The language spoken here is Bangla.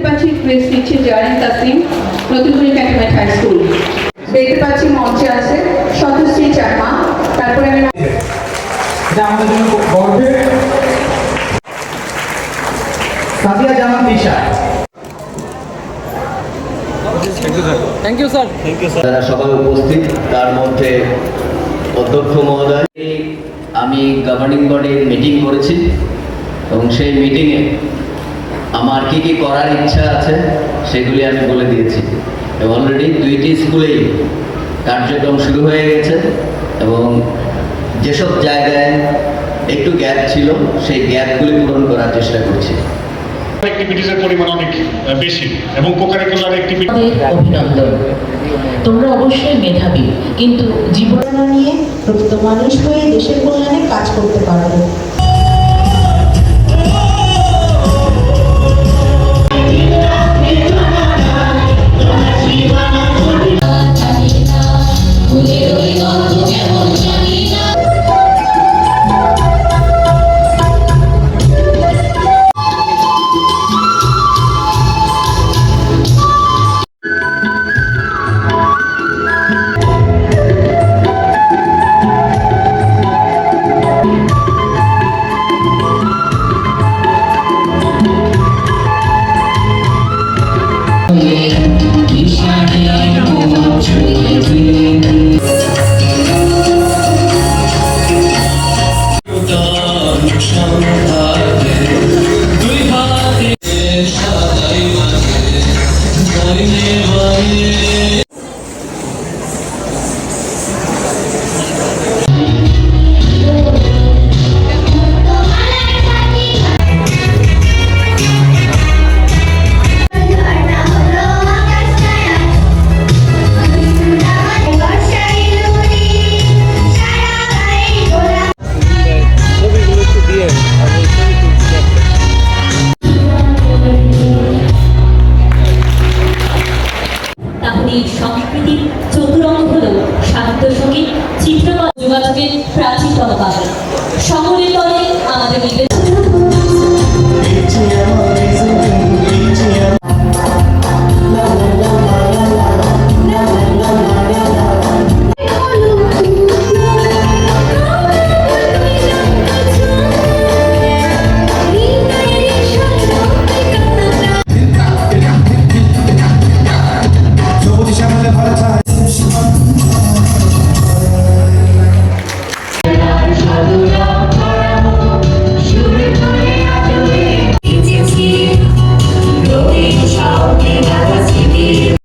পাচ্ছি প্রেস দিচ্ছে Zarin Taslim, নতুনপুরি cantonment high school. দেখতে পাচ্ছি মঞ্চে আছে শতশ্রী চাকমা। তারপরে আমি এটা আমাদের জন্য খুব গর্বের। Sadia Zaman Disha. Thank you sir. যারা সবাই উপস্থিত, তার মধ্যে অধ্যক্ষ মহোদয়, আমি গভর্নিং বডির মিটিং করেছি এবং সেই মিটিংয়ে আমার কি কি করার ইচ্ছা আছে সেগুলি আমি বলে দিয়েছি এবং অলরেডি 2টি স্কুলেই কার্যক্রম শুরু হয়ে গেছে এবং যেসব জায়গায় একটু গ্যাপ ছিল সেই গ্যাপগুলি পূরণ করার চেষ্টা করছি। অ্যাক্টিভিটিসের পরিমাণ অনেক বেশি এবং কোকারিকুলার অ্যাক্টিভিটি। অভিনন্দন, তোমরা অবশ্যই মেধাবী, কিন্তু জীবন নিয়ে প্রকৃত মানুষ হয়ে দেশের কল্যাণে কাজ করতে পারবে।